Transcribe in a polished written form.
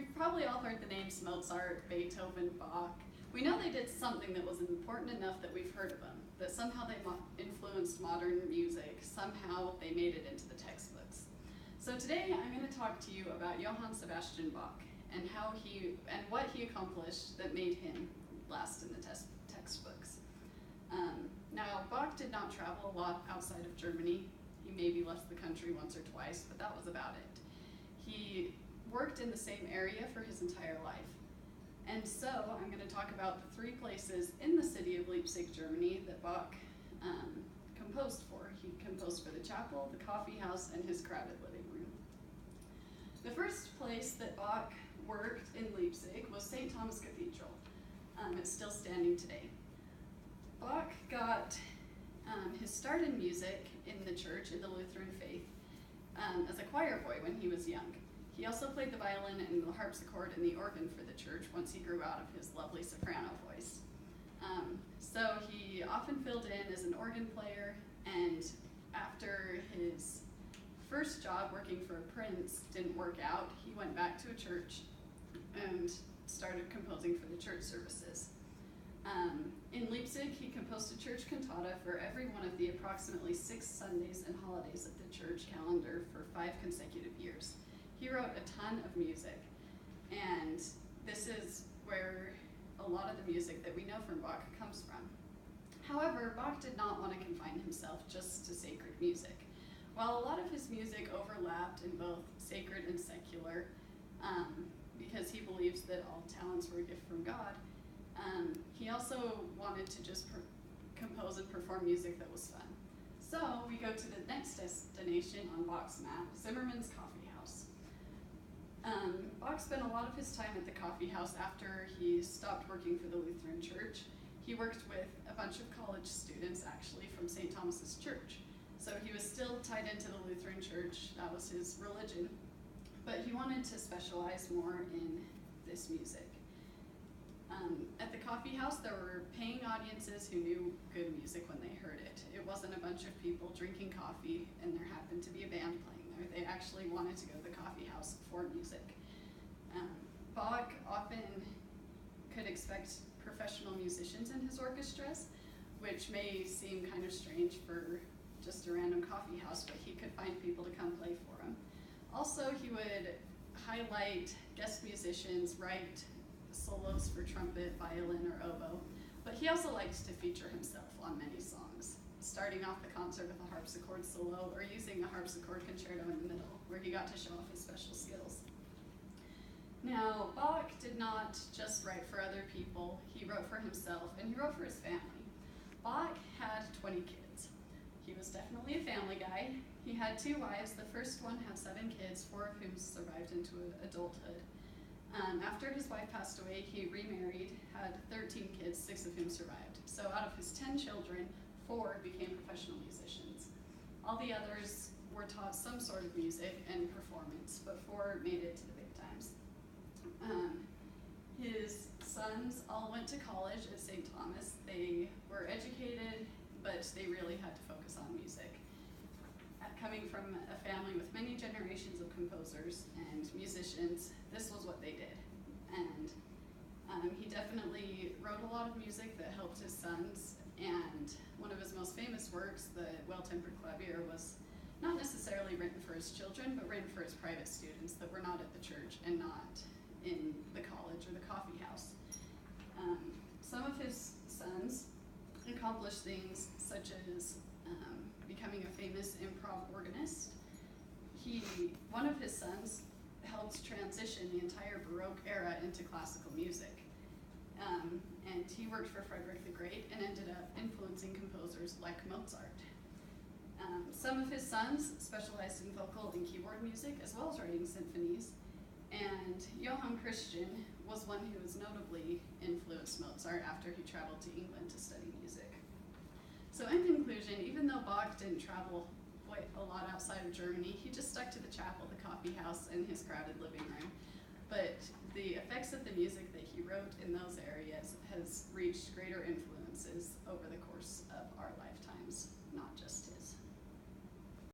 We've probably all heard the names Mozart, Beethoven, Bach. We know they did something that was important enough that we've heard of them, that somehow they influenced modern music, somehow they made it into the textbooks. So today I'm going to talk to you about Johann Sebastian Bach and what he accomplished that made him last in the textbooks. Now, Bach did not travel a lot outside of Germany. He maybe left the country once or twice, but that was about it. He worked in the same area for his entire life. And so I'm going to talk about the 3 places in the city of Leipzig, Germany that Bach composed for. He composed for the chapel, the coffee house, and his crowded living room. The first place that Bach worked in Leipzig was St. Thomas Cathedral. It's still standing today. Bach got his start in music in the church, in the Lutheran faith, as a choir boy when he was young. He also played the violin and the harpsichord and the organ for the church once he grew out of his lovely soprano voice. So he often filled in as an organ player, and after his first job working for a prince didn't work out, he went back to a church and started composing for the church services. In Leipzig, he composed a church cantata for every one of the approximately 6 Sundays and holidays of the church calendar for 5 consecutive years. He wrote a ton of music, and this is where a lot of the music that we know from Bach comes from. However, Bach did not want to confine himself just to sacred music. While a lot of his music overlapped in both sacred and secular, because he believes that all talents were a gift from God, he also wanted to just compose and perform music that was fun. So we go to the next destination on Bach's map, Zimmermann's Coffee House. Bach spent a lot of his time at the coffee house after he stopped working for the Lutheran Church. He worked with a bunch of college students, actually, from St. Thomas's Church. So he was still tied into the Lutheran Church. That was his religion. But he wanted to specialize more in this music. At the coffee house, there were paying audiences who knew good music when they heard it. It wasn't a bunch of people drinking coffee and there happened to be a band playing there. They actually wanted to go to the coffee house for music. Bach often could expect professional musicians in his orchestras, which may seem kind of strange for just a random coffee house, but he could find people to come play for him. Also, he would highlight guest musicians, write solos for trumpet, violin, or oboe, but he also liked to feature himself on many songs, starting off the concert with a harpsichord solo or using a harpsichord concerto in the middle, where he got to show off his special skills. Now, Bach did not just write for other people, he wrote for himself, and he wrote for his family. Bach had 20 kids. He was definitely a family guy. He had 2 wives. The first one had 7 kids, 4 of whom survived into adulthood. After his wife passed away, he remarried, had 13 kids, 6 of whom survived. So out of his 10 children, 4 became professional musicians. All the others were taught some sort of music and performance, but 4 made it to the big times. His sons all went to college at St. Thomas. They were educated, but they really had to focus on music. Coming from a family with many generations of composers and musicians, this was what they did. And he definitely wrote a lot of music that helped his sons, and one of his most famous works, the Well-Tempered Clavier, was not necessarily written for his children, but written for his private students that were not at the church and not in the college or the coffee house. Some of his sons accomplished things such as becoming a famous improv organist. One of his sons helped transition the entire Baroque era into classical music. And he worked for Frederick the Great and ended up influencing composers like Mozart. Some of his sons specialized in vocal and keyboard music, as well as writing symphonies. And Johann Christian was one who was notably influenced Mozart after he traveled to England to study music. So in conclusion, even though Bach didn't travel quite a lot outside of Germany, he just stuck to the chapel, the coffee house, and his crowded living room. But the effects of the music that he wrote in those areas has reached greater influences over the course of our life.